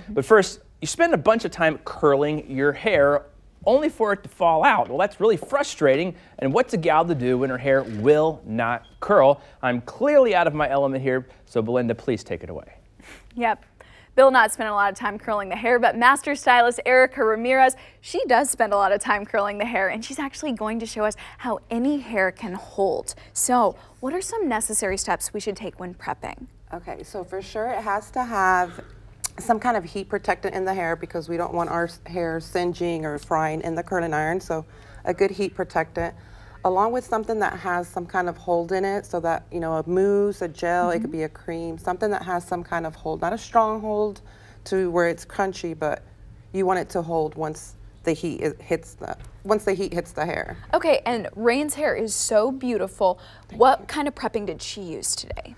But first, you spend a bunch of time curling your hair only for it to fall out. Well, that's really frustrating. And what's a gal to do when her hair will not curl? I'm clearly out of my element here, so Belinda, please take it away. Yep. Bill not spending a lot of time curling the hair, but master stylist Ericka Ramirez, she does spend a lot of time curling the hair, and she's actually going to show us how any hair can hold. So what are some necessary steps we should take when prepping? Okay, so for sure it has to have some kind of heat protectant in the hair because we don't want our hair singeing or frying in the curling iron. So a good heat protectant, along with something that has some kind of hold in it, so that, you know, a mousse, a gel, it could be a cream, something that has some kind of hold, not a strong hold to where it's crunchy, but you want it to hold once the heat hits the hair. Okay, and Rain's hair is so beautiful. What kind of prepping did she use today?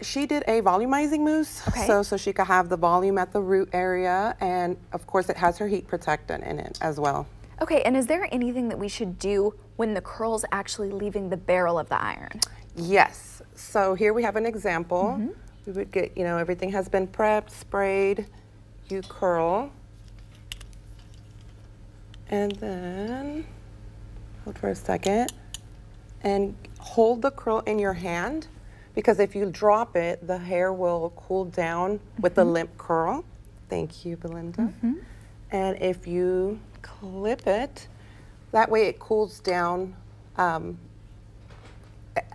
She did a volumizing mousse, so she could have the volume at the root area, and of course it has her heat protectant in it as well. Okay, and is there anything that we should do when the curl's actually leaving the barrel of the iron? Yes, so here we have an example. We would get, you know, everything has been prepped, sprayed, you curl, and then, hold for a second, and hold the curl in your hand. Because if you drop it, the hair will cool down with the limp curl. Thank you, Belinda. And if you clip it, that way it cools down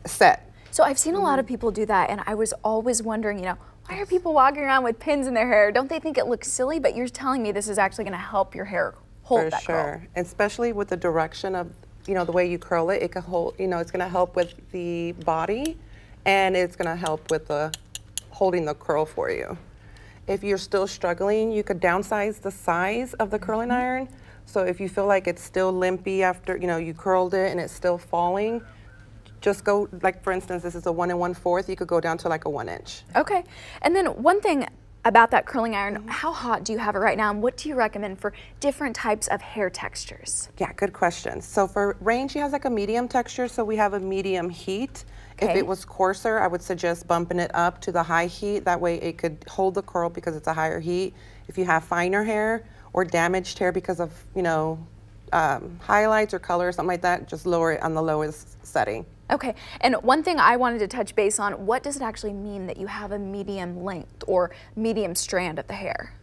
set. So I've seen a lot of people do that, and I was always wondering, you know, why are people walking around with pins in their hair? Don't they think it looks silly? But you're telling me this is actually going to help your hair hold that curl. For sure, especially with the direction of, you know, the way you curl it, it can hold, you know, it's going to help with the body. And it's going to help with the holding the curl for you. If you're still struggling, you could downsize the size of the curling iron. So if you feel like it's still limpy after, you know, you curled it and it's still falling, just go, like for instance, this is a 1 1/4, you could go down to like a 1 inch. Okay, and then one thing about that curling iron, how hot do you have it right now, and what do you recommend for different types of hair textures? Yeah, good question. So for Rain, she has like a medium texture, so we have a medium heat. If it was coarser, I would suggest bumping it up to the high heat. That way it could hold the curl because it's a higher heat. If you have finer hair or damaged hair because of, you know, highlights or color or something like that, just lower it on the lowest setting. Okay, and one thing I wanted to touch base on, what does it actually mean that you have a medium length or medium strand of the hair?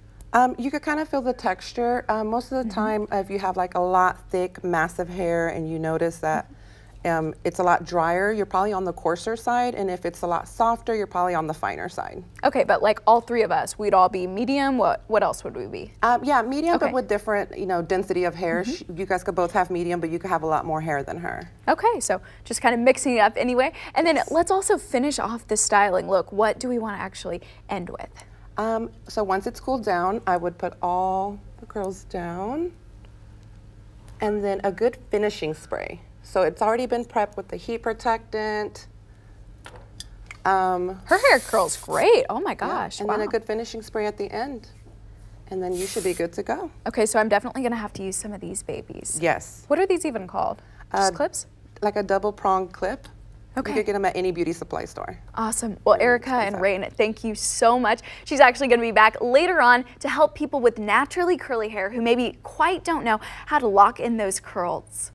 You could kind of feel the texture. Most of the time, if you have like a lot thick, massive hair and you notice that it's a lot drier, you're probably on the coarser side, and if it's a lot softer, you're probably on the finer side. Okay, but like all three of us, we'd all be medium. What else would we be? Yeah, medium, but with different, you know, density of hair. You guys could both have medium, but you could have a lot more hair than her. Okay, so just kind of mixing it up anyway. And then let's also finish off the styling look. What do we want to actually end with? So once it's cooled down, I would put all the curls down, and then a good finishing spray. So it's already been prepped with the heat protectant. Her hair curls great. Oh my gosh. Yeah. And then a good finishing spray at the end. And then you should be good to go. Okay, so I'm definitely going to have to use some of these babies. Yes. What are these even called? Just clips? Like a double prong clip. Okay. You could get them at any beauty supply store. Awesome. Well, Ericka and Rain, thank you so much. She's actually going to be back later on to help people with naturally curly hair who maybe quite don't know how to lock in those curls.